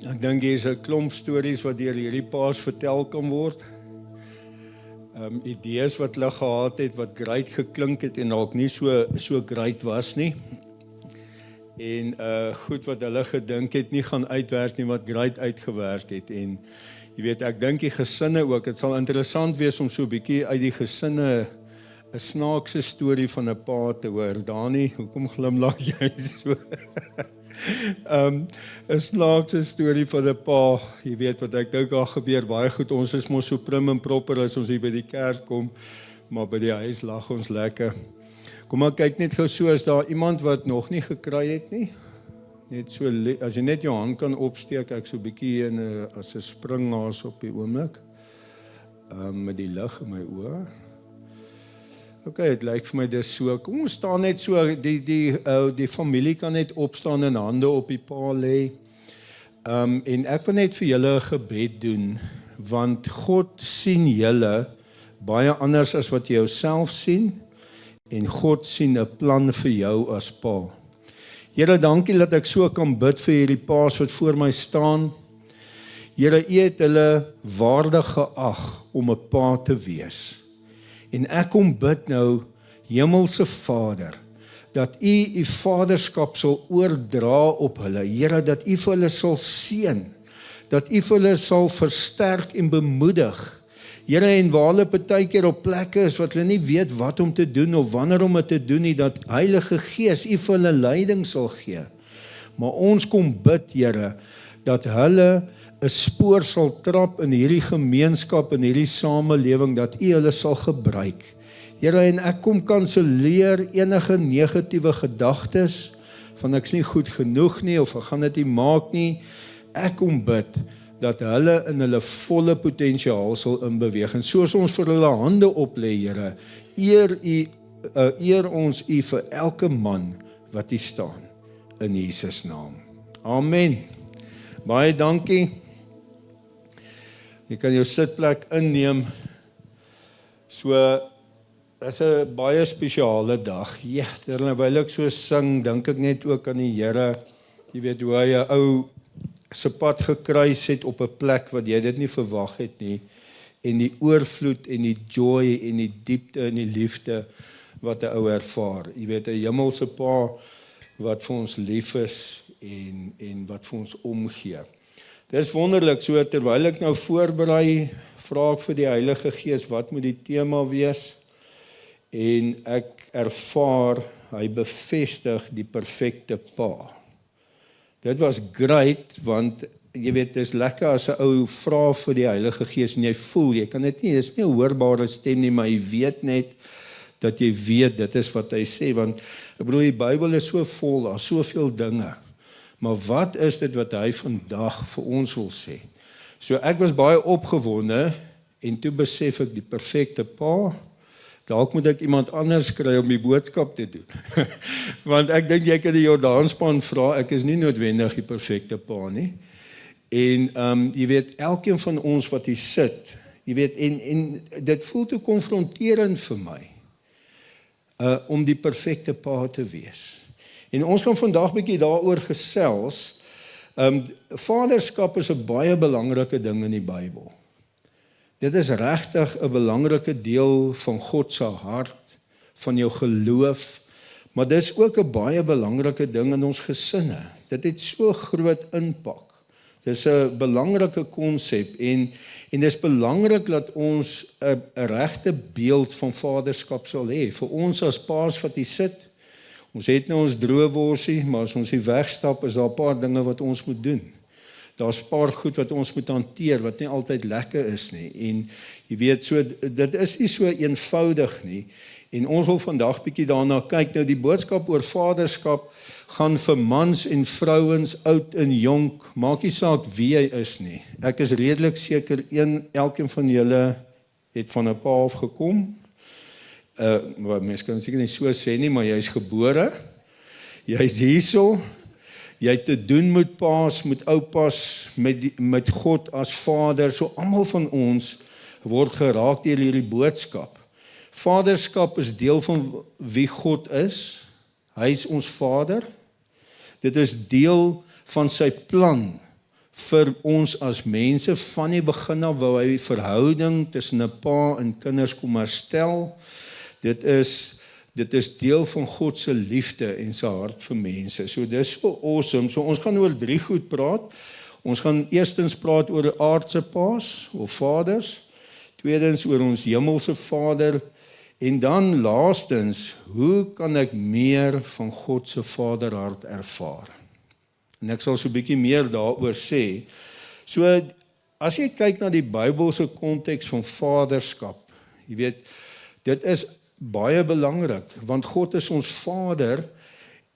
Ek dink hier is 'n klomp stories wat deur hierdie paas vertel kan word. Idees wat hulle gehad het, wat great geklink het en dalk nie so great was nie. En goed wat hulle gedink het nie gaan uitwerk nie, wat great uitgewerk het. En jy weet, ek dink die gesinne ook, dit sal interessant wees om so 'n bietjie uit die gesinne 'n snaakse storie van 'n pa te hoor. Dani, hoekom glimlag jy so? 'n snaakse storie van 'n pa, jy weet wat ek dink daar gebeur baie goed. Ons is mos so prim en proper as ons hier by die kerk kom, maar by die huis lag ons lekker. Kom maar kyk net gou so, is daar iemand wat nog nie gekry het nie? Net so, as jy net jou hand kan opsteek, ek so 'n bietjie in as 'n springhaas op die oomblik. Met die lig in my oë. Okay, het lyk vir my dis so. Kom ons staan net so, die familie kan net opstaan en hande op die pa lê. En ek wil net vir julle 'n gebed doen, want God sien julle baie anders as wat jy jouself sien, en God sien 'n plan vir jou as pa. Here, dankie dat ek so kan bid vir hierdie paas wat voor my staan. Here, U het hulle waardig geag om 'n pa te wees. En ek kom bid nou, Hemelse Vader, dat U vaderskap sal oordra op hulle. Here, dat U vir hulle sal seën, dat U vir hulle sal versterk en bemoedig. Here, en waar hulle partykeer op plekke is wat hulle nie weet wat om te doen of wanneer om dit te doen nie, dat Heilige Gees U vir hulle leiding sal gee. Maar ons kom bid, Here, dat hulle 'n spoor sal trap in hierdie gemeenskap, in hierdie samelewing, dat U hulle sal gebruik. Here, en ek kom kanselleer enige negatiewe gedagtes, van ek's nie goed genoeg nie, of ek gaan dit nie maak nie. Ek kom bid, dat hulle in hulle volle potensiaal sal inbeweeg. En soos ons vir hulle hande oplê, Here, eer ons U vir elke man wat hier staan, in Jesus naam. Amen. Baie dankie. Jy kan jou sitplek inneem. So, is 'n baie spesiale dag. Ja, terwyl ek so sing, dink ek net ook aan die Here. Jy weet hoe hy 'n ou se pad gekruis het op 'n plek wat jy dit nie verwag het nie. En die oorvloed en die joy en die diepte en die liefde wat 'n ou ervaar. Jy weet, 'n hemelse Pa wat vir ons lief is en wat vir ons omgee. Dit is wonderlik, so terwyl ek nou voorberei, vra ek vir die Heilige Gees, wat moet die tema wees? En ek ervaar, hy bevestig die perfekte pa. Dit was great, want jy weet, dit is lekker as 'n ou vra vir die Heilige Gees en jy voel, jy kan dit nie, dit is nie 'n hoorbare stem nie, maar jy weet net, dat jy weet, dit is wat hy sê, want ek bedoel, die Bybel is so vol, daar soveel dinge. Maar wat is dit wat hy vandag vir ons wil sê? So ek was baie opgewonde en toe besef ek die perfekte pa. Dalk moet ek iemand anders kry om die boodskap te doen. Want ek dink jy kan die Jordaanspan vra, ek is nie noodwendig die perfekte pa nie. En jy weet, elkeen van ons wat hier sit, jy weet, en dit voel te konfronterend vir my, om die perfekte pa te wees. En ons gaan vandag bietjie daaroor gesels. Vaderskap is 'n baie belangrike ding in die Bybel. Dit is regtig 'n belangrike deel van God se hart, van jou geloof, maar dit is ook 'n baie belangrike ding in ons gesinne. Dit het so groot impak. Dit is 'n belangrike konsep en dit is belangrik dat ons 'n regte beeld van vaderskap sal hê. Vir ons as paas wat hier sit, ons het nou ons droëworsie, maar as ons hier wegstap, is daar 'n paar dinge wat ons moet doen. Daar's 'n paar goed wat ons moet hanteer, wat nie altyd lekker is nie. En jy weet, so dit is nie so eenvoudig nie. En ons wil vandag bietjie daarna kyk. Nou die boodskap oor vaderskap gaan vir mans en vrouens, oud en jonk, maak nie saak wie jy is nie. Ek is redelik seker elkeen van julle het van 'n pa af gekom. Mense kan seker nie so sê nie, maar jy is gebore. Jy is hierso. Jy het te doen met paas, met oupas, met God as Vader. So almal van ons word geraak deur hierdie boodskap. Vaderskap is deel van wie God is. Hy is ons Vader. Dit is deel van sy plan vir ons as mense. Van die begin af wou hy verhouding tussen 'n pa en kinders kom herstel. Dit is deel van God se liefde en sy hart vir mense. So dis so awesome. So ons gaan oor 3 goed praat. Ons gaan eerstens praat oor aardse paas of vaders. Tweedens oor ons hemelse Vader. En dan laastens, hoe kan ek meer van God se vaderhart ervaar? En ek sal so 'n bietjie meer daaroor sê. So as jy kyk na die Bybelse konteks van vaderskap, jy weet, dit is baie belangrik, want God is ons Vader,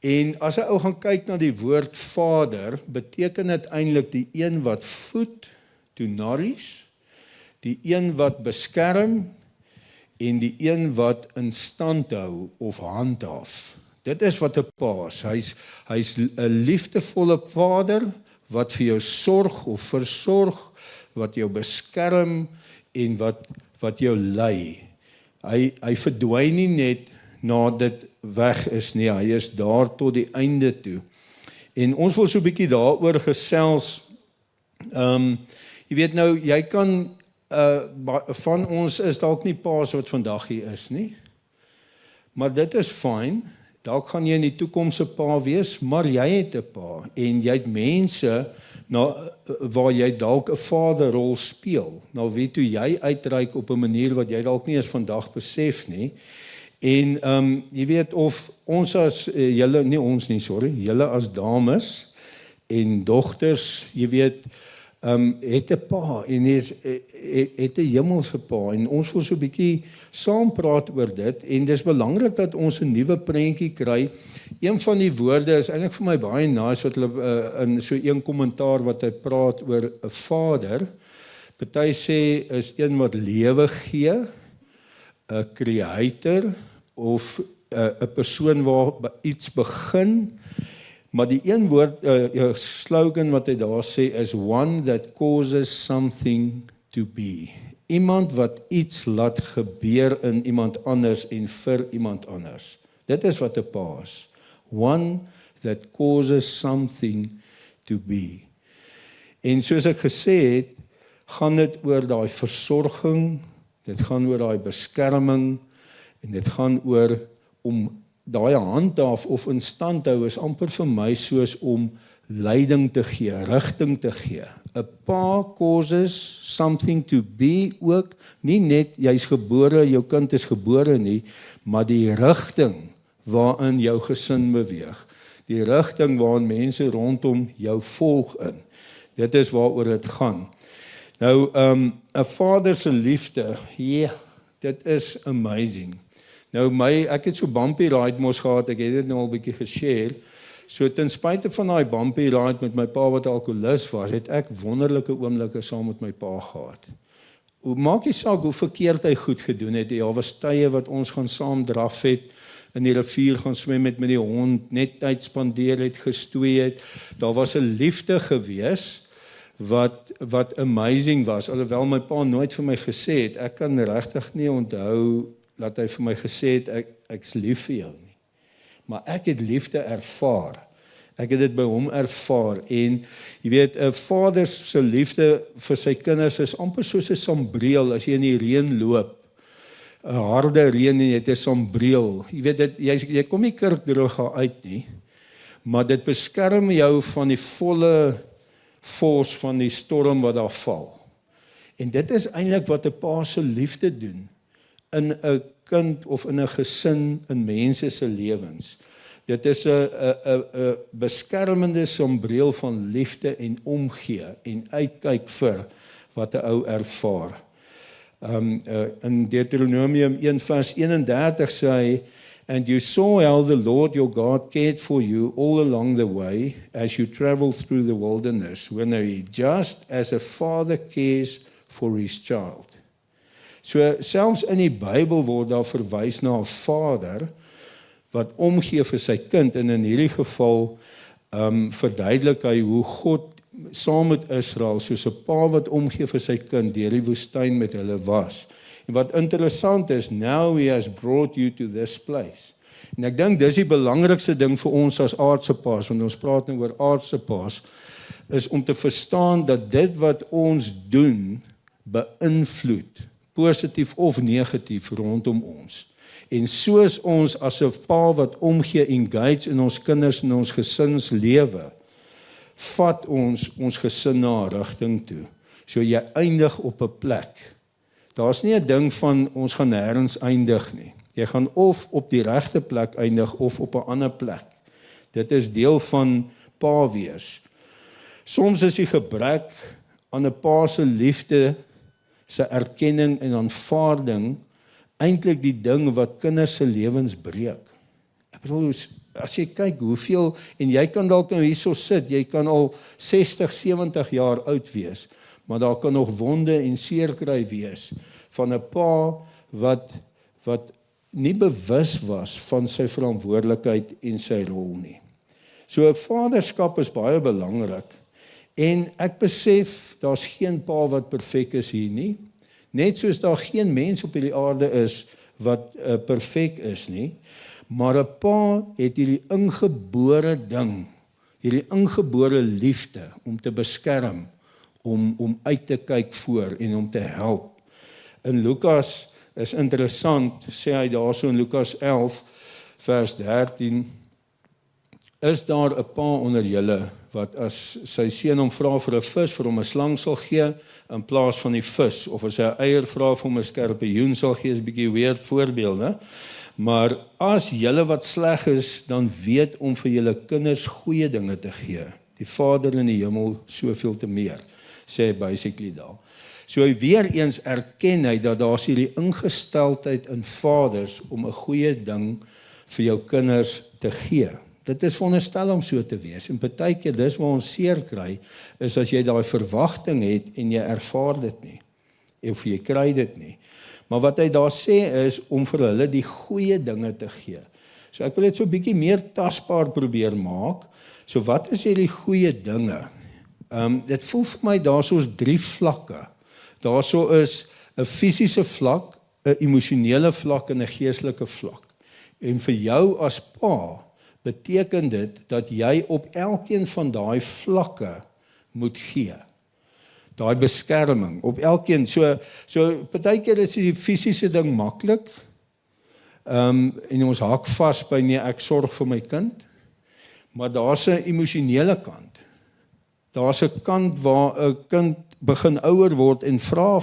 en as 'n ou gaan kyk na die woord Vader, beteken dit eintlik die een wat voed, to nourish, die een wat beskerm, en die een wat in stand hou of handhaaf. Dit is wat 'n pa is. Hy's 'n liefdevolle vader wat vir jou sorg of versorg, wat jou beskerm en wat jou lei. Hy verdwyn nie net na dit weg is nie, hy is daar tot die einde toe. En ons wil so 'n bietjie daaroor gesels. Jy weet nou, jy kan van ons is dalk nie paas wat vandag hier is nie. Maar dit is fyn. Dalk gaan jy in die toekoms 'n pa wees, maar jy het 'n pa en jy het mense waar jy dalk 'n vaderrol speel. Nou wie toe jy uitreik op 'n manier wat jy dalk nie eens vandag besef nie. En jy weet of ons as julle as dames en dogters, jy weet, het 'n pa en het 'n hemelse pa en ons wil so 'n bietjie saam praat oor dit en dis belangrik dat ons 'n nuwe prentjie kry. Een van die woorde is eintlik vir my baie nice wat hulle in so een kommentaar wat hy praat oor 'n vader. Party sê is een wat lewe gee, 'n creator of 'n persoon waar iets begin. Maar die een woord, slogan wat hy daar sê is one that causes something to be. Iemand wat iets laat gebeur in iemand anders en vir iemand anders. Dit is wat 'n pa is. One that causes something to be. En soos ek gesê het, gaan dit oor daai versorging, dit gaan oor daai beskerming en dit gaan oor om daai handhaaf of in stand hou is amper vir my soos om leiding te gee, rigting te gee. 'n Pa causes something to be ook, nie net jy's gebore, jou kind is gebore nie, maar die rigting waarin jou gesin beweeg. Die rigting waarin mense rondom jou volg in. Dit is waaroor dit gaan. Nou, 'n vader se liefde, dit is amazing. Nou ek het so bumpy ride mos gehad, ek het dit nou al 'n bietjie geshare. So ten spyte van daai bumpy ride met my pa wat alkoholist was, het ek wonderlike oomblikke saam met my pa gehad. Maak nie saak hoe verkeerd hy goed gedoen het. Ja, was tye wat ons gaan saam draf het, in die rivier gaan swem met die hond, net tyd spandeer het, gestoei het. Daar was 'n liefde gewees wat amazing was. Alhoewel my pa nooit vir my gesê het, ek kan regtig nie onthou dat hy vir my gesê het, ek's lief vir jou nie. Maar ek het liefde ervaar. Ek het dit by hom ervaar. En jy weet, 'n vader se liefde vir sy kinders is amper soos 'n sambreel as jy in die reën loop. 'n Harde reën en jy het 'n sambreel. Jy weet, jy kom nie kurkdroog uit nie, maar dit beskerm jou van die volle force van die storm wat daar val. En dit is eintlik wat 'n pa se liefde doen in 'n kind of in 'n gesin, in mense se lewens. Dit is 'n beskermende sambreel van liefde en omgee en uitkyk vir wat 'n ou ervaar. In Deuteronomium 1 vers 31 sê hy, "And you saw how the Lord your God cared for you all along the way as you traveled through the wilderness, when he just as a father cares for his child." So selfs in die Bybel word daar verwys na 'n vader wat omgee vir sy kind, en in hierdie geval verduidelik hy hoe God saam met Israel soos 'n pa wat omgee vir sy kind deur die woestyn met hulle was. En wat interessant is, now he has brought you to this place. En ek dink dis die belangrikste ding vir ons as aardse paas, want ons praat nou oor aardse paas. is om te verstaan dat dit wat ons doen, beïnvloed, positief of negatief rondom ons. En soos ons as 'n pa wat omgee, engage in ons kinders en ons gesinslewe, vat ons gesin na 'n rigting toe. So jy eindig op 'n plek. Daar's nie 'n ding van ons gaan nêrens eindig nie. Jy gaan of op die regte plek eindig of op 'n ander plek. Dit is deel van pa wees. Soms is die gebrek aan 'n pa se liefde, se erkenning en aanvaarding eintlik die ding wat kinders se lewens breek. Ek bedoel, as jy kyk hoeveel, en jy kan dalk nou hierso sit, jy kan al 60, 70 jaar oud wees, maar daar kan nog wonde en seerkry wees van 'n pa wat nie bewus was van sy verantwoordelikheid en sy rol nie. So vaderskap is baie belangrik. En ek besef, daar's geen pa wat perfek is hier nie. Net soos daar geen mens op hierdie aarde is wat perfek is nie. Maar 'n pa het hierdie ingebore ding, hierdie ingebore liefde om te beskerm, om uit te kyk voor en om te help. In Lukas is interessant, sê hy daarso in Lukas 11 vers 13, is daar 'n pa onder julle wat as sy seun hom vra vir 'n vis, vir hom 'n slang sal gee in plaas van die vis, of as hy 'n eier vra vir hom 'n skorpioen sal gee, is 'n bietjie weird voorbeeld, né? Maar as julle wat sleg is, dan weet om vir julle kinders goeie dinge te gee. Die Vader in die hemel soveel te meer, sê hy basically daar. So weer eens erken hy dat daar hierdie ingesteldheid in vaders om 'n goeie ding vir jou kinders te gee. Dit is veronderstel om so te wees. En partykeer dis waar ons seer kry, is as jy daai verwagting het en jy ervaar dit nie. Of jy kry dit nie. Maar wat hy daar sê is om vir hulle die goeie dinge te gee. So ek wil dit so 'n bietjie meer tasbaar probeer maak. So wat is hierdie goeie dinge? Dit voel vir my daarsoos 3 vlakke. Daarso is 'n fisiese vlak, 'n emosionele vlak en 'n geestelike vlak. En vir jou as pa beteken dit dat jy op elkeen van daai vlakke moet gee. Daai beskerming op elkeen. So partykeer is die fisiese ding maklik. En ons hak vas by nee, ek sorg vir my kind. Maar daar's 'n emosionele kant. Daar's 'n kant waar 'n kind begin ouer word en vra.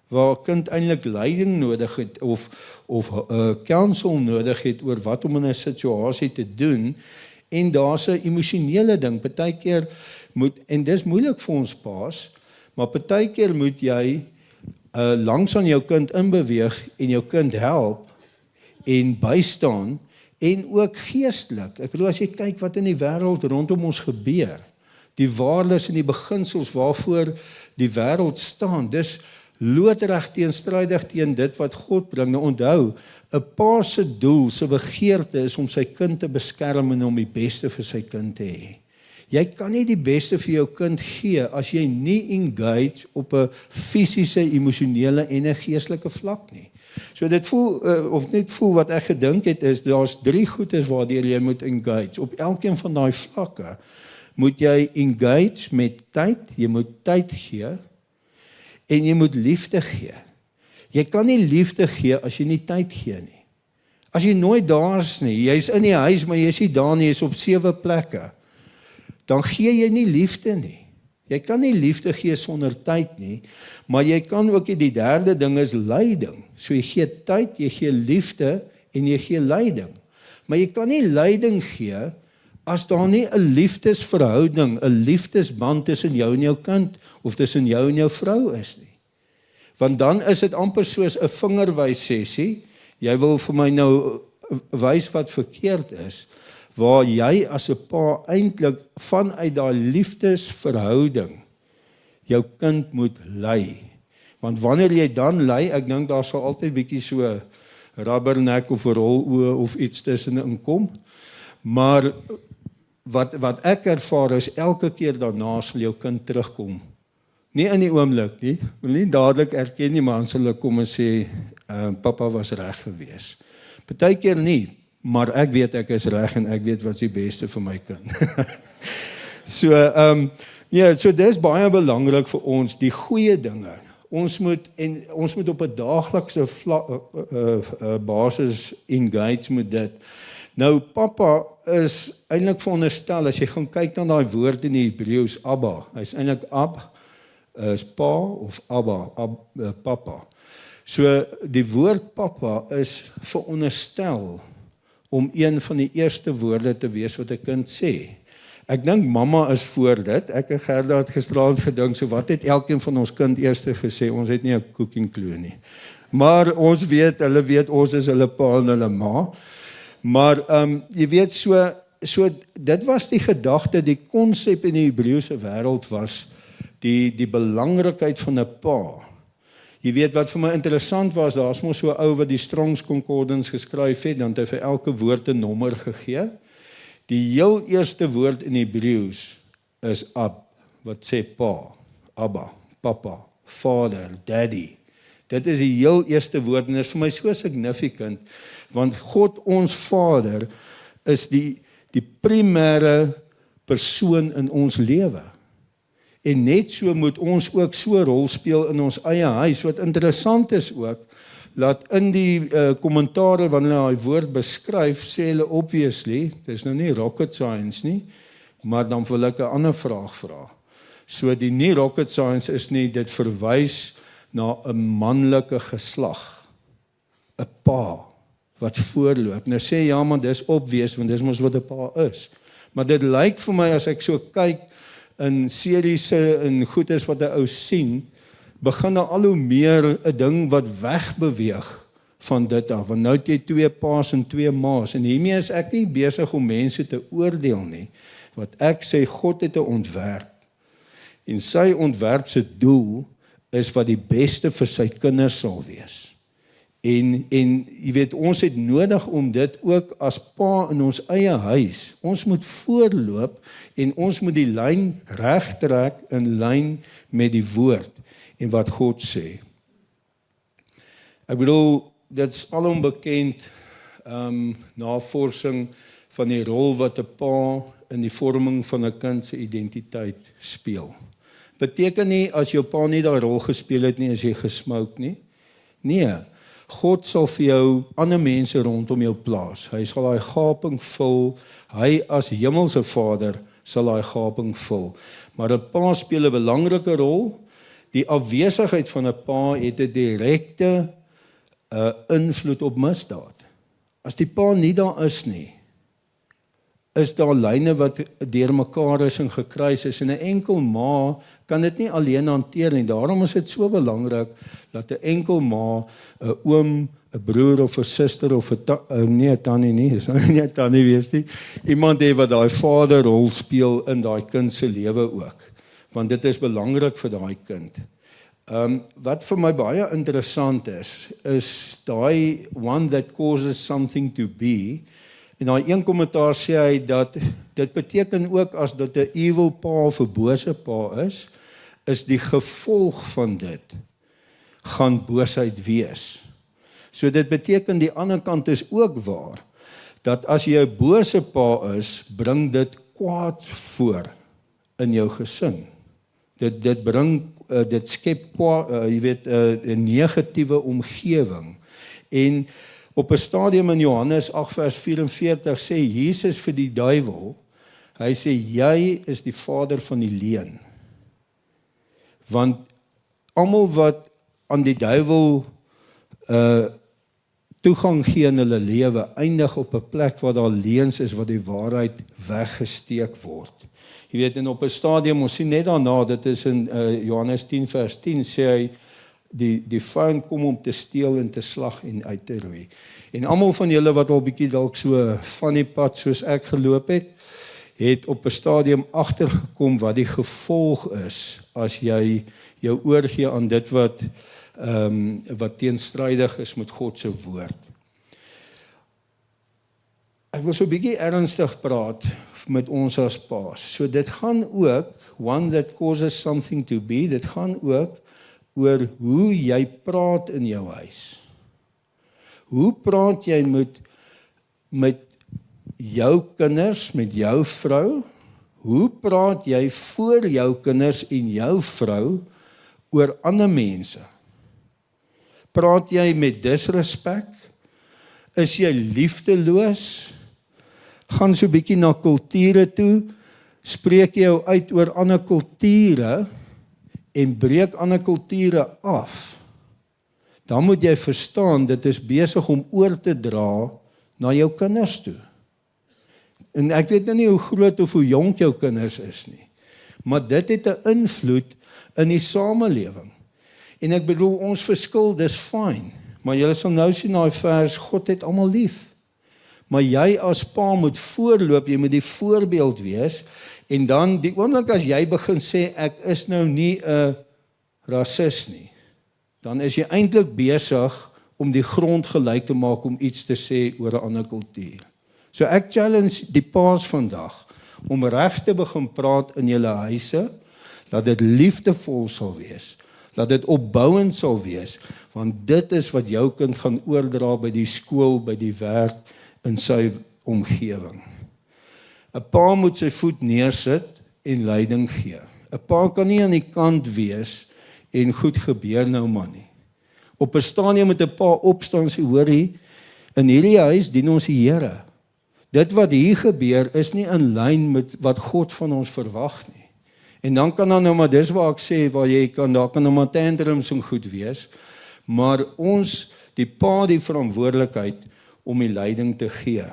Waar 'n kind eintlik leiding nodig het of counsel nodig het oor wat om in 'n situasie te doen, en daar's 'n emosionele ding. Partykeer en dis moeilik vir ons paas, maar partykeer moet jy langs aan jou kind inbeweeg en jou kind help en bystaan en ook geestelik. Ek bedoel as jy kyk wat in die wêreld rondom ons gebeur, die waardes en die beginsels waarvoor die wêreld staan, dis loodreg teenstrydig teen dit wat God bring. Nou onthou, 'n pa se doel, se begeerte is om sy kind te beskerm en om die beste vir sy kind te hê. Jy kan nie die beste vir jou kind gee as jy nie engage op 'n fisiese, emosionele en 'n geestelike vlak nie. So dit voel, of net voel wat ek gedink het is, daar's 3 goedes waardeur jy moet engage. Op elkeen van daai vlakke moet jy engage met tyd, jy moet tyd gee, en jy moet liefde gee. Jy kan nie liefde gee as jy nie tyd gee nie. As jy nooit daar is nie, jy's in die huis, maar jy is nie daar nie, jy's op 7 plekke, dan gee jy nie liefde nie. Jy kan nie liefde gee sonder tyd nie, maar jy kan ook, die derde ding is leiding. So jy gee tyd, jy gee liefde en jy gee leiding. Maar jy kan nie leiding gee as daar nie 'n liefdesverhouding, 'n liefdesband tussen jou en jou kind of tussen jou en jou vrou is nie. Want dan is dit amper soos 'n vingerwys sessie. Jy wil vir my nou wys wat verkeerd is, waar jy as 'n pa eintlik vanuit daai liefdesverhouding jou kind moet lei. Want wanneer jy dan lei, ek dink daar sal altyd bietjie so rubbernek of 'n roloë of iets tussenin kom. Maar wat ek ervaar is, elke keer daarna sal jou kind terugkom. Nie in die oomblik nie, wil nie dadelik erken nie, maar sal hulle kom en sê, papa was reg gewees. Partykeer nie, maar ek weet ek is reg en ek weet wat is die beste vir my kind. So dis baie belangrik vir ons, die goeie dinge. Ons moet op 'n daaglikse basis engage met dit. Nou pappa is eintlik veronderstel, as jy gaan kyk na daai woord in die Hebreëus Abba, hy's eintlik is pa of Abba, papa. So die woord papa is veronderstel om een van die eerste woorde te wees wat 'n kind sê. Ek dink mamma is voor dit. Ek en Gerda het gisteraand gedink, so wat het elkeen van ons kind eers gesê? Ons het nie 'n cooking clue nie. Maar ons weet, hulle weet ons is hulle pa en hulle ma. Maar jy weet so dit was die gedagte, die konsep in die Hebreëse wêreld was die belangrikheid van 'n pa. Jy weet wat vir my interessant was, daar's mos so 'n ou wat die Strong's Concordance geskryf het, dan het hy vir elke woord 'n nommer gegee. Die heel eerste woord in Hebreëus is Ab, wat sê pa, Abba, papa, vader, daddy. Dit is die heel eerste woord en dit is vir my so significant, want God ons Vader is die primêre persoon in ons lewe. En net so moet ons ook so 'n rol speel in ons eie huis. Wat interessant is ook, dat in die kommentare wanneer hulle daai woord beskryf, sê hulle obviously, dis nou nie rocket science nie, maar dan wil ek 'n ander vraag vra. So die nie rocket science is nie, dit verwys na 'n manlike geslag, 'n pa wat voorloop. Nou sê ja, maar dis obvious, want dis mos wat 'n pa is. Maar dit lyk vir my as ek so kyk in series en goeders wat 'n ou sien, begin daar al hoe meer 'n ding wat wegbeweeg van dit af. Want nou het jy 2 pa's en 2 ma's en hiermee is ek nie besig om mense te oordeel nie. Wat ek sê, God het 'n ontwerp. En sy ontwerp se doel is wat die beste vir sy kinders sal wees. En jy weet, ons het nodig om dit ook as pa in ons eie huis, ons moet voorloop en ons moet die lyn regtrek in lyn met die woord en wat God sê. Ek bedoel, dit is alom bekend, navorsing van die rol wat 'n pa in die vorming van 'n kind se identiteit speel. Beteken nie as jou pa nie daai rol gespeel het nie, as jy gesmoke nie. Nee, God sal vir jou ander mense rondom jou plaas. Hy sal daai gaping vul. Hy as hemelse Vader sal daai gaping vul. Maar 'n pa speel 'n belangrike rol. Die afwesigheid van 'n pa het 'n direkte invloed op misdaad. As die pa nie daar is nie, is daar lyne wat deurmekaar is en gekruis is en 'n enkel ma kan dit nie alleen hanteer nie. Daarom is dit so belangrik dat 'n enkel ma, 'n oom, 'n broer of 'n suster of 'n nee, tannie nie, dis nou nie 'n tannie wees nie. Iemand het wat daai vaderrol speel in daai kind se lewe ook. Want dit is belangrik vir daai kind. Wat vir my baie interessant is daai one that causes something to be. En daai een kommentaar sê hy dat dit beteken ook as dit 'n evil pa of 'n bose pa is die gevolg van dit gaan boosheid wees. So dit beteken die ander kant is ook waar, dat as jy 'n bose pa is, bring dit kwaad voor in jou gesin. Dit skep kwaad, jy weet, 'n negatiewe omgewing. En op 'n stadium in Johannes 8 vers 44 sê Jesus vir die duiwel, hy sê jy is die vader van die leuen. Want almal wat aan die duiwel toegang gee in hulle lewe, eindig op 'n plek waar daar leuns is, waar die waarheid weggesteek word. Jy weet, en op 'n stadium, ons sien net daarna, dit is in Johannes 10 vers 10, sê hy, die vyand kom om te steel en te slag en uit te roei. En almal van julle wat al bietjie dalk so van die pad soos ek geloop het op 'n stadium agtergekom wat die gevolg is as jy jou oorgee aan dit wat teenstrydig is met God se woord. Ek wil so 'n bietjie ernstig praat met ons as paas. So dit gaan ook, one that causes something to be, dit gaan ook oor hoe jy praat in jou huis. Hoe praat jy met jou kinders, met jou vrou, Hoe praat jy voor jou kinders en jou vrou oor ander mense? Praat jy met disrespek? Is jy liefdeloos? Gaan so 'n bietjie na kulture toe, spreek jy jou uit oor ander kulture en breek ander kulture af. Dan moet jy verstaan, dit is besig om oor te dra na jou kinders toe. En ek weet nou nie hoe groot of hoe jonk jou kinders is nie, maar dit het 'n invloed in die samelewing. En ek bedoel, ons verskil, dis fyn, maar julle sal nou sien daai vers, God het almal lief. Maar jy as pa moet voorloop, jy moet die voorbeeld wees, en dan die oomblik as jy begin sê, ek is nou nie 'n rasis nie, dan is jy eintlik besig om die grond gelyk te maak om iets te sê oor 'n ander kultuur. So ek challenge die paas vandag om reg te begin praat in julle huise, dat dit liefdevol sal wees, dat dit opbouend sal wees, want dit is wat jou kind gaan oordra by die skool, by die werk, in sy omgewing. 'n Pa moet sy voet neersit en leiding gee. 'n Pa kan nie aan die kant wees en goed gebeur nou maar nie. Op 'n stadium moet 'n pa opstaan en sê, hoorie, in hierdie huis dien ons die Here. Dit wat hier gebeur is nie in lyn met wat God van ons verwag nie. En dan kan dan nou maar, dis waar ek sê, waar jy kan, daar kan nou maar tantrums en goed wees, maar ons, die pa, die verantwoordelikheid om die leiding te gee.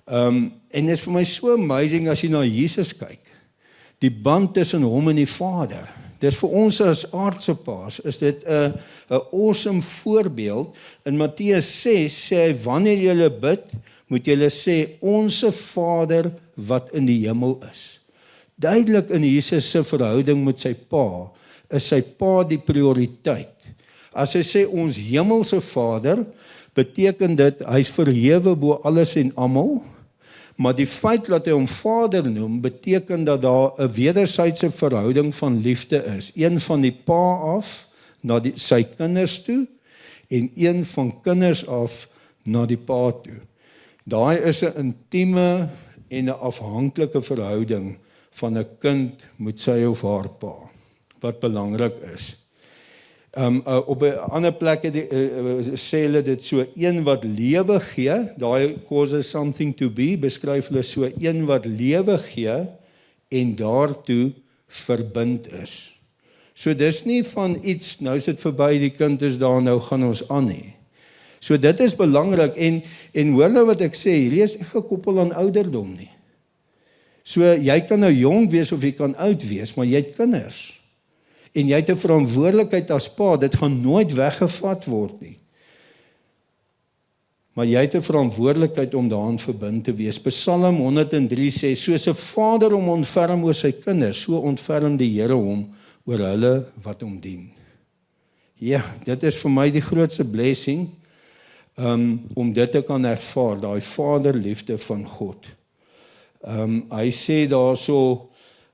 En dit is vir my so amazing as jy na Jesus kyk. Die band tussen hom en die Vader. Dis vir ons as aardse paas, is dit 'n awesome voorbeeld. In Matteus 6 sê hy, wanneer julle bid, moet julle sê, onse Vader wat in die hemel is. Duidelik in Jesus se verhouding met sy pa, is sy pa die prioriteit. As hy sê ons hemelse Vader, beteken dit, hy is verhewe bo alles en almal, maar die feit dat hy hom Vader noem, beteken dat daar 'n wederwysige verhouding van liefde is. Een van die pa af, na sy kinders toe, en een van kinders af, na die pa toe. Daai is 'n intieme en 'n afhanklike verhouding van 'n kind met sy of haar pa, wat belangrik is. Op 'n ander plek sê hulle dit so, een wat lewe gee, daai causes something to be, beskryf hulle so, een wat lewe gee en daartoe verbind is. So dis nie van iets, nou is dit verby, die kind is daar, nou gaan ons aan nie. So dit is belangrik, en hoor nou wat ek sê, hierdie is nie gekoppel aan ouderdom nie. So jy kan nou jong wees of jy kan oud wees, maar jy het kinders. En jy het 'n verantwoordelikheid as pa, dit gaan nooit weggevat word nie. Maar jy het 'n verantwoordelikheid om daaraan verbind te wees. Psalm 103 sê, soos 'n vader hom ontferm oor sy kinders, so ontferm die Here hom oor hulle wat hom dien. Ja, dit is vir my die grootste blessing, om dit te kan ervaar, daai vaderliefde van God. Hy sê daarso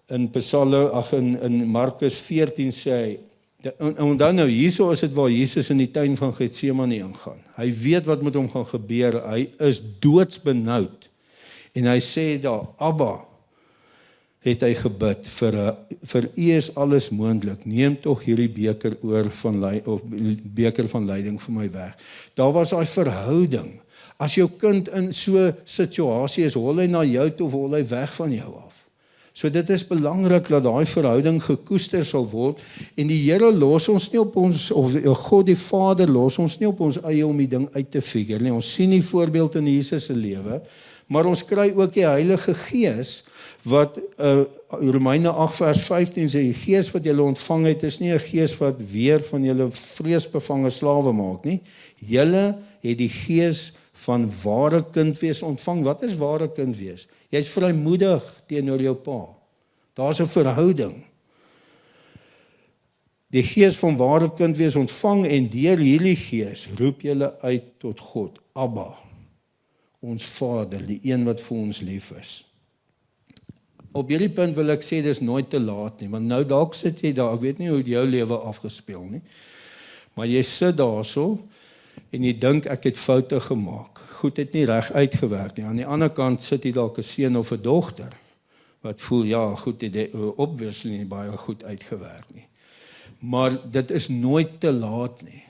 in in Markus 14 sê hy, en dan nou hierso is dit waar Jesus in die tuin van Getsemane ingaan. Hy weet wat met hom gaan gebeur, hy is doodsbenoud. En hy sê daar, Abba, het hy gebid, vir U is alles moontlik, neem tog hierdie beker beker van lyding vir my weg. Daar was daai verhouding. As jou kind in so 'n situasie is, hol hy na jou toe of hol hy weg van jou af. So dit is belangrik dat daai verhouding gekoester sal word, en die Here los ons nie op ons, of God die Vader los ons nie op ons eie om die ding uit te figure nie. Ons sien die voorbeeld in Jesus se lewe, maar ons kry ook die Heilige Gees, wat Romeine 8 vers 15 sê, die Gees wat julle ontvang het, is nie 'n gees wat weer van julle vreesbevange slawe maak nie. Julle het die Gees van ware kind wees ontvang. Wat is ware kind wees? Jy is vrymoedig teenoor jou pa. Daar's 'n verhouding. Die Gees van ware kind wees ontvang, en deur hierdie Gees roep julle uit tot God, Abba, ons Vader, die een wat vir ons lief is. Op hierdie punt wil ek sê, dis nooit te laat nie, want nou dalk sit jy daar, ek weet nie hoe jou lewe afgespeel nie, maar jy sit daarso, en jy dink ek het foute gemaak. Goed het nie reg uitgewerk nie. Aan die ander kant sit jy dalk 'n seun of 'n dogter wat voel, ja, goed, het obviously nie baie goed uitgewerk nie. Maar dit is nooit te laat nie.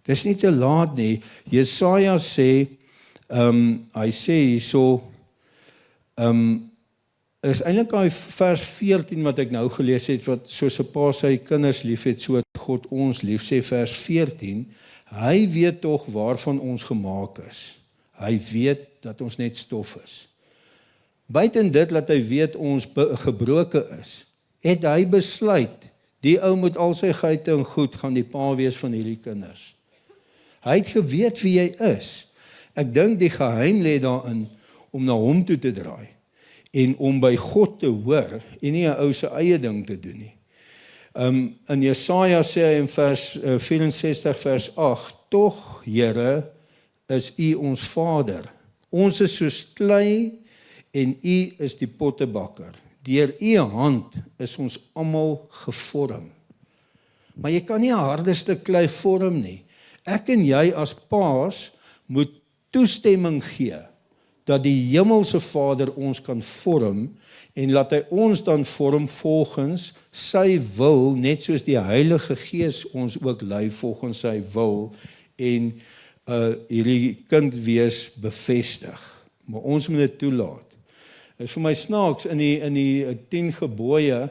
Dit is nie te laat nie. Jesaja sê, hy sê hierso, is eintlik daai vers 14 wat ek nou gelees het, wat soos 'n pa sy kinders lief het, so God ons lief, sê vers 14, hy weet tog waarvan ons gemaak is. Hy weet dat ons net stof is. Buiten dit dat hy weet ons gebroke is, het hy besluit, die ou moet al sy geite en goed gaan die pa wees van hierdie kinders. Hy het geweet wie hy is. Ek dink die geheim lê daarin om na hom toe te draai en om by God te hoor en nie 'n ou se eie ding te doen nie. In Jesaja sê hy in vers 64 vers 8, tog Here is U ons Vader. Ons is soos klei en U is die pottebakker. Deur U hand is ons almal gevorm. Maar jy kan nie 'n harde stuk klei vorm nie. Ek en jy as paas moet toestemming gee dat die hemelse Vader ons kan vorm en laat hy ons dan vorm volgens sy wil, net soos die Heilige Gees ons ook lei volgens sy wil en hierdie kind wees bevestig. Maar ons moet dit toelaat. Dit is vir my snaaks in die 10 gebooie.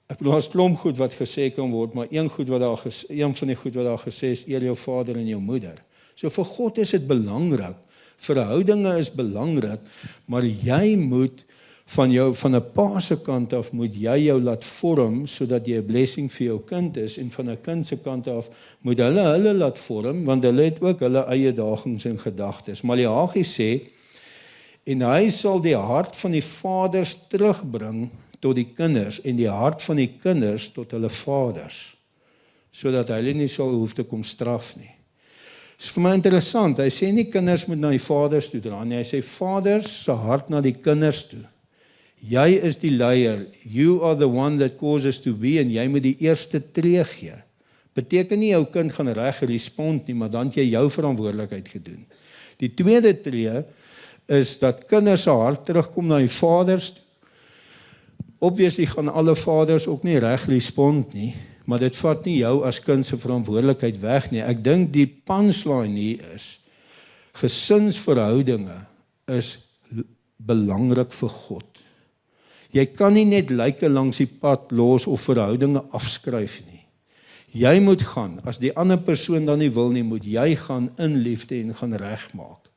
Ek bedoel, daar's klomp goed wat gesê kan word, maar een van die goed wat daar gesê is, eer jou vader en jou moeder. So vir God is dit belangrik, verhoudinge is belangrik, maar jy moet van 'n pa se kant af, moet jy jou laat vorm, sodat jy 'n blessing vir jou kind is, en van 'n kind se kant af, moet hulle laat vorm, want hulle het ook hulle eie dagings en gedagtes. Maleagi sê, en hy sal die hart van die vaders terugbring tot die kinders, en die hart van die kinders tot hulle vaders, sodat hulle nie sal hoef te kom straf nie. Dit is vir my interessant, hy sê nie kinders moet na die vaders toe dra nie, hy sê vaders se hart na die kinders toe. Jy is die leier, you are the one that causes to be, en jy moet die eerste tree gee. Beteken nie jou kind gaan reg respond nie, maar dan het jy jou verantwoordelikheid gedoen. Die tweede tree is dat kinders se hart terugkom na die vaders toe. Obviously gaan alle vaders ook nie reg respond nie, maar dit vat nie jou as kind se verantwoordelikheid weg nie. Ek dink die punchline hier is, gesinsverhoudinge is belangrik vir God. Jy kan nie net lyke langs die pad los of verhoudinge afskryf nie. Jy moet gaan, as die ander persoon dan nie wil nie, moet jy gaan in liefde en gaan regmaak.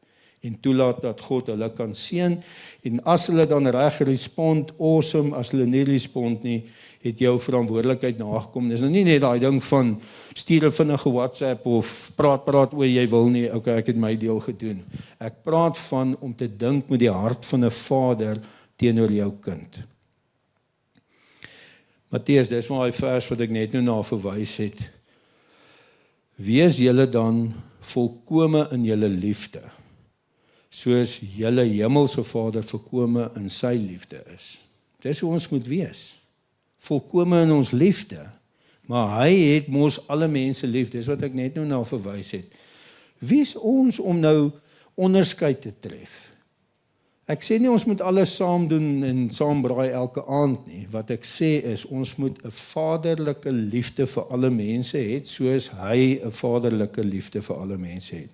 En toelaat dat God hulle kan seën, en as hulle dan reg respond, awesome, as hulle nie respond nie, het jou verantwoordelikheid nagekom. Dis nou nie net daai ding van stuur 'n vinnige WhatsApp of praat oor jy wil nie, okay, ek het my deel gedoen. Ek praat van om te dink met die hart van 'n vader teenoor jou kind. Matteus, dis maar die vers wat ek net nou na verwys het. Wees julle dan volkome in julle liefde, soos julle hemelse Vader volkome in sy liefde is. Dis hoe ons moet wees. Volkome in ons liefde. Maar hy het mos alle mense lief. Dis wat ek net nou na verwys het. Wie is ons om nou onderskeid te tref? Ek sê nie ons moet alles saam doen en saam braai elke aand nie. Wat ek sê is, ons moet 'n vaderlike liefde vir alle mense hê, soos hy 'n vaderlike liefde vir alle mense het.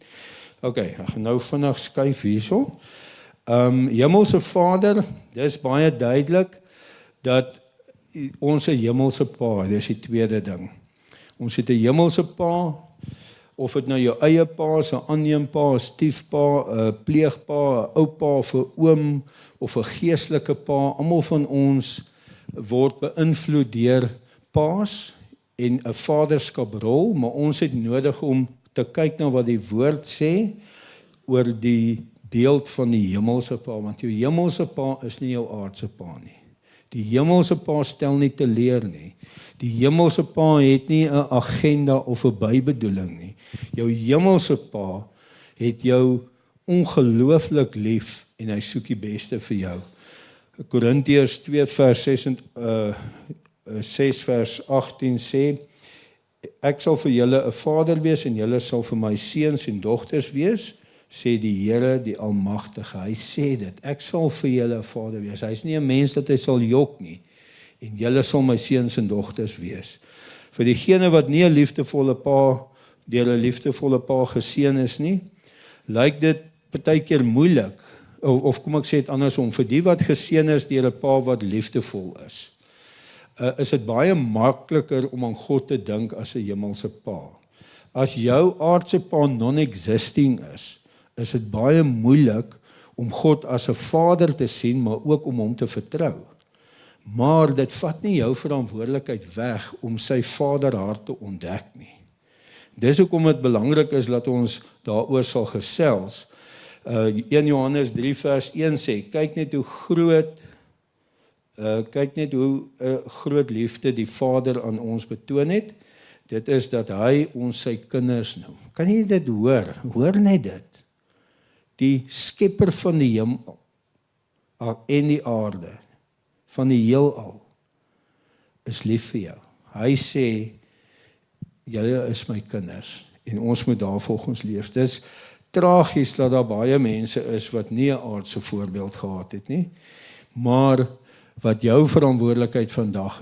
OK, ek gaan nou vinnig skuif hierso. Hemelse Vader, dis baie duidelik dat ons 'n hemelse pa, dis die tweede ding. Ons het 'n hemelse pa, of dit nou jou eie pa is, 'n aanneempa, 'n stiefpa, 'n pleegpa, 'n oupa of 'n oom of 'n geestelike pa, almal van ons word beïnvloed deur paas en 'n vaderskaprol, maar ons het nodig om te kyk na wat die woord sê oor die beeld van die hemelse pa, want jou hemelse pa is nie jou aardse pa nie. Die hemelse pa stel nie teleur nie. Die hemelse pa het nie 'n agenda of 'n bybedoeling nie. Jou hemelse pa het jou ongelooflik lief en hy soek die beste vir jou. Korintiërs 2 vers 6 vers 18 sê, ek sal vir julle 'n vader wees en julle sal vir my seuns en dogters wees, sê die Here, die Almagtige. Hy sê dit, ek sal vir julle 'n Vader wees. Hy is nie 'n mens dat hy sal jok nie. En julle sal my seuns en dogters wees. Vir diegene wat nie 'n liefdevolle pa, deur 'n liefdevolle pa geseën is nie, lyk dit partykeer moeilik, of kom ek sê dit andersom, vir die wat geseën is deur 'n pa wat liefdevol is dit baie makliker om aan God te dink as 'n hemelse pa. As jou aardse pa non-existing is dit baie moeilik om God as 'n Vader te sien, maar ook om hom te vertrou. Maar dit vat nie jou verantwoordelikheid weg om sy vaderhart te ontdek nie. Dis hoekom dit belangrik is dat ons daaroor sal gesels. 1 Johannes 3 vers 1 sê, kyk net hoe groot liefde die Vader aan ons betoon het. Dit is dat hy ons sy kinders noem. Kan jy dit hoor? Hoor net dit. Die skepper van die hemel en die aarde, van die heelal, is lief vir jou. Hy sê, julle is my kinders, en ons moet daarvolgens leef. Dis tragies dat daar baie mense is wat nie 'n aardse voorbeeld gehad het nie, maar wat jou verantwoordelikheid vandag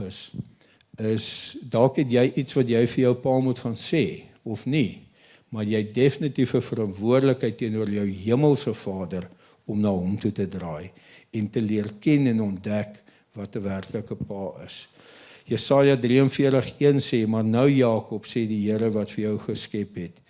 is dalk het jy iets wat jy vir jou pa moet gaan sê, of nie, maar jy het definitief 'n verantwoordelikheid teenoor jou hemelse Vader, om na hom toe te draai, en te leer ken en ontdek wat 'n werklike pa is. Jesaja 43:1 sê, maar nou Jakob, sê die Here wat vir jou geskep het,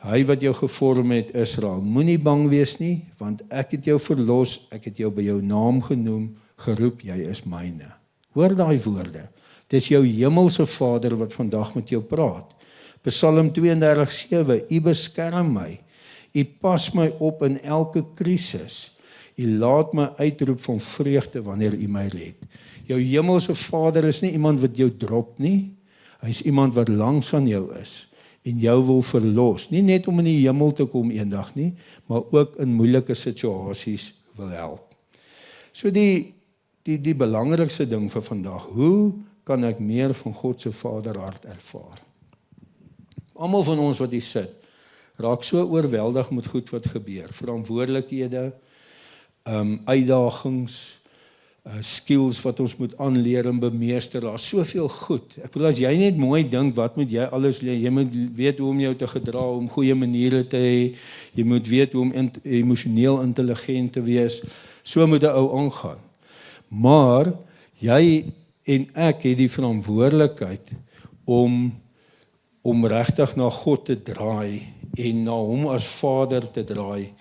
hy wat jou gevorm het, Israel, moenie bang wees nie, want ek het jou verlos, ek het jou by jou naam genoem, geroep, jy is myne. Hoor daai woorde. Dis jou hemelse Vader wat vandag met jou praat. Psalm 32:7, U beskerm my, U pas my op in elke krisis, U laat my uitroep van vreugde wanneer U my red. Jou hemelse Vader is nie iemand wat jou drop nie, hy is iemand wat langs aan jou is, en jou wil verlos, nie net om in die hemel te kom eendag nie, maar ook in moeilike situasies wil help. So die belangrikste ding vir vandag, hoe kan ek meer van God se vaderhart ervaar? Almal van ons wat hier sit, raak so oorweldig met goed wat gebeur, verantwoordelikhede, uitdagings, skills wat ons moet aanleer en bemeester, daar is soveel goed. Ek bedoel, as jy net mooi dink, wat moet jy alles leer? Jy moet weet hoe om jou te gedra, om goeie maniere te hê, jy moet weet hoe om emosioneel intelligent te wees, so moet 'n ou aangaan. Maar, jy en ek het die verantwoordelikheid om regtig na God te draai, en na hom as Vader te draai,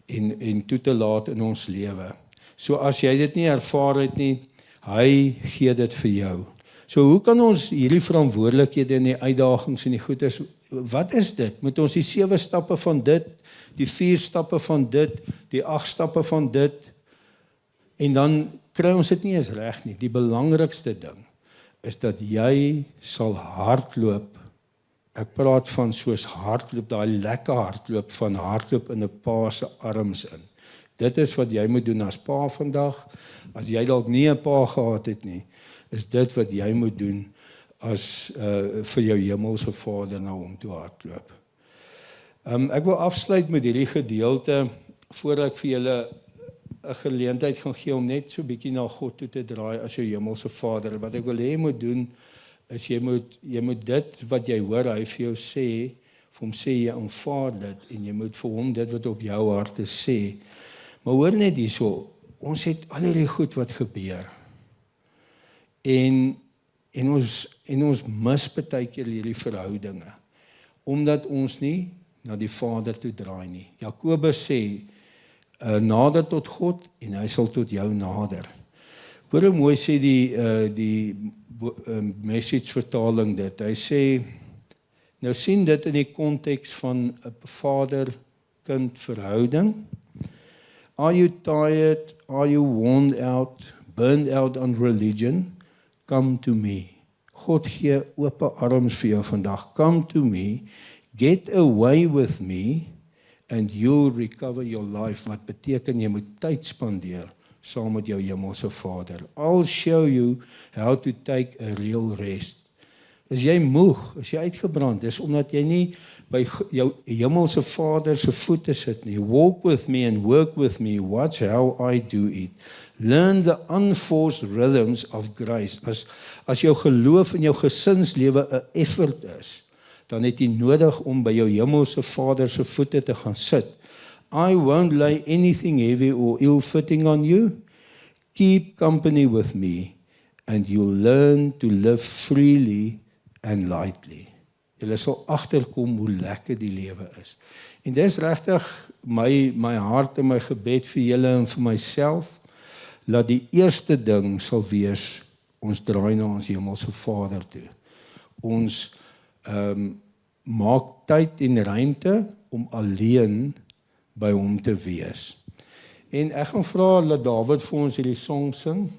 en toe te laat in ons lewe. So as jy dit nie ervaar het nie, hy gee dit vir jou. So hoe kan ons hierdie verantwoordelikhede en die uitdagings en die goeders, wat is dit? Moet ons die 7 stappe van dit, die 4 stappe van dit, die 8 stappe van dit, en dan kry ons dit nie eens reg nie. Die belangrikste ding is dat jy sal hardloop. Ek praat van soos hardloop, daai lekker hardloop van hardloop in 'n pa se arms in. Dit is wat jy moet doen as pa vandag. As jy dalk nie 'n pa gehad het nie, is dit wat jy moet doen as vir jou hemelse Vader na hom toe hardloop. Ek wil afsluit met hierdie gedeelte voordat ek vir julle 'n geleentheid gaan gee om net so bietjie na God toe te draai as jou hemelse Vader. Wat ek wil hê jy moet doen is jy moet dit wat jy hoor hy vir jou sê, vir hom sê jy aanvaar dit, en jy moet vir hom dit wat op jou hart is sê. Maar hoor net hierso, ons het al hierdie goed wat gebeur. En ons mis baie keer hierdie verhoudinge, omdat ons nie na die Vader toe draai nie. Jakobus sê, nader tot God, en hy sal tot jou nader. Hoor hoe mooi sê die Message vertaling dit. Hy sê, nou sien dit in die konteks van 'n vader-kind verhouding. Are you tired? Are you worn out? Burned out on religion? Come to me. God gee oop arms vir jou vandag. Come to me. Get away with me and you'll recover your life. Wat beteken jy moet tyd spandeer saam met jou hemelse Vader. I'll show you how to take a real rest. Is jy moeg? Is jy uitgebrand? Dis omdat jy nie by jou hemelse Vader se voete sit nie. Walk with me and work with me. Watch how I do it. Learn the unforced rhythms of grace. As jou geloof in jou gesinslewe 'n effort is, dan het jy nodig om by jou hemelse Vader se voete te gaan sit. I won't lay anything heavy or ill-fitting on you. Keep company with me and you'll learn to live freely and lightly. Julle sal agterkom hoe lekker die lewe is. En dis regtig my hart en my gebed vir julle en vir myself, dat die eerste ding sal wees, ons draai na ons hemelse Vader toe. Ons maak tyd en ruimte om alleen by hom te wees. En ek gaan vra dat David vir ons hierdie song sing.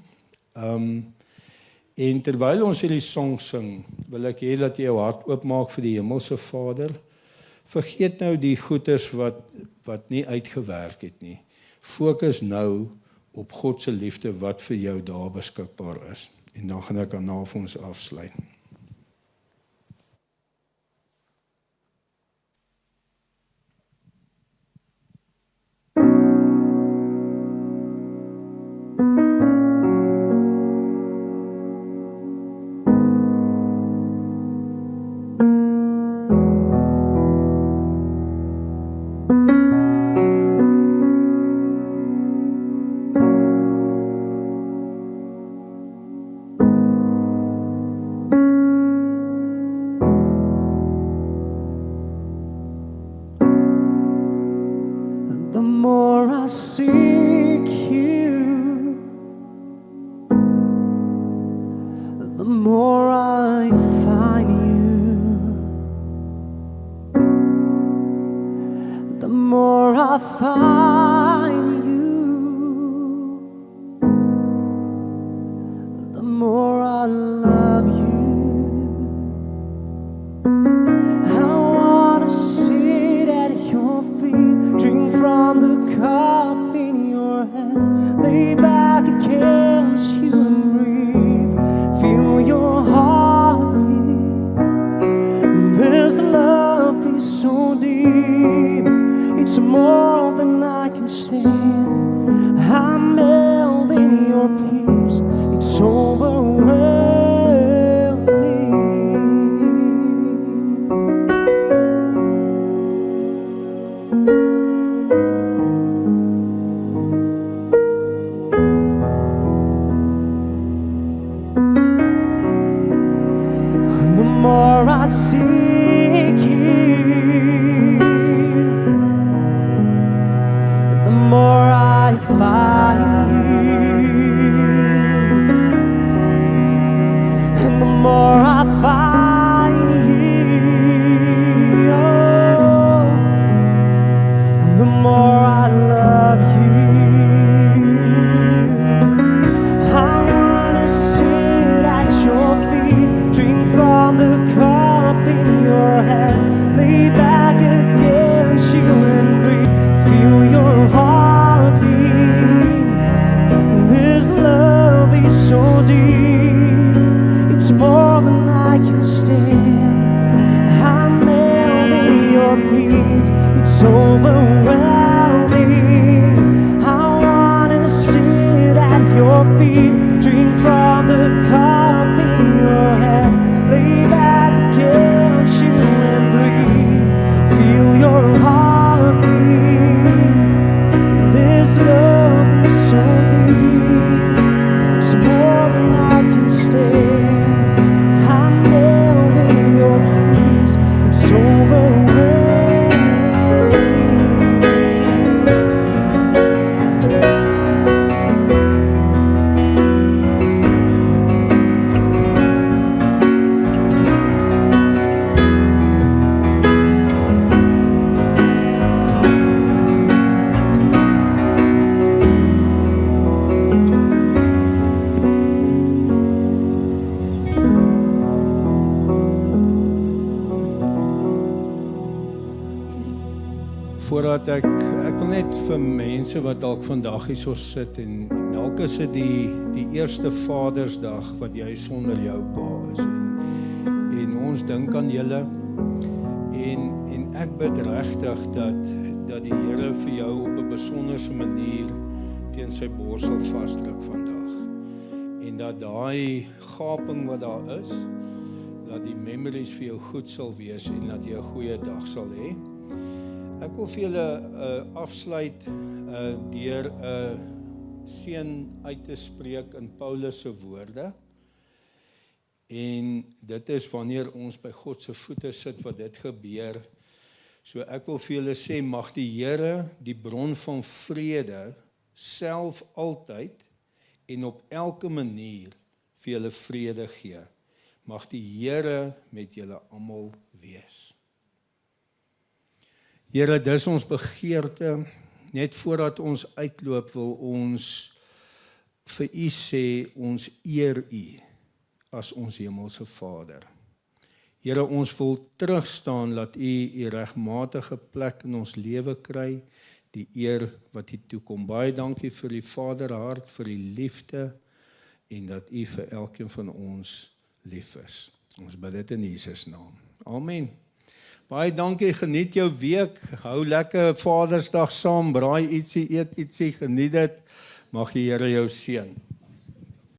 En terwyl ons hierdie song sing, wil ek hê dat jy jou hart oopmaak vir die hemelse Vader. Vergeet nou die goeders wat nie uitgewerk het nie. Fokus nou op God se liefde wat vir jou daar beskikbaar is. En dan gaan ek daarna vir ons afsluit. Voordat ek wil net vir mense wat dalk vandag hier so sit en dalk is dit die eerste Vadersdag wat jy sonder jou pa is en ons dink aan julle en ek bid regtig dat die Here vir jou op 'n besonderse manier teen sy bors sal vasdruk vandag en dat daai gaping wat daar is, dat die memories vir jou goed sal wees en dat jy 'n goeie dag sal hê. Ek wil vir julle afsluit deur 'n seën uit te spreek in Paulus se woorde. En dit is wanneer ons by God se voete sit wat dit gebeur. So ek wil vir julle sê, mag die Here, die bron van vrede, self altyd en op elke manier vir julle vrede gee. Mag die Here met julle almal wees. Here, dis ons begeerte. Net voordat ons uitloop wil ons vir u sê, ons eer u as ons hemelse Vader. Here, ons wil terugstaan dat u regmatige plek in ons lewe kry, die eer wat u toekom. Baie dankie vir die Vaderhart, vir die liefde en dat u vir elkeen van ons lief is. Ons bid dit in Jesus naam. Amen. Baie dankie, geniet jou week, hou lekker Vadersdag saam, braai ietsie, eet ietsie, geniet dit, mag die Here jou seën.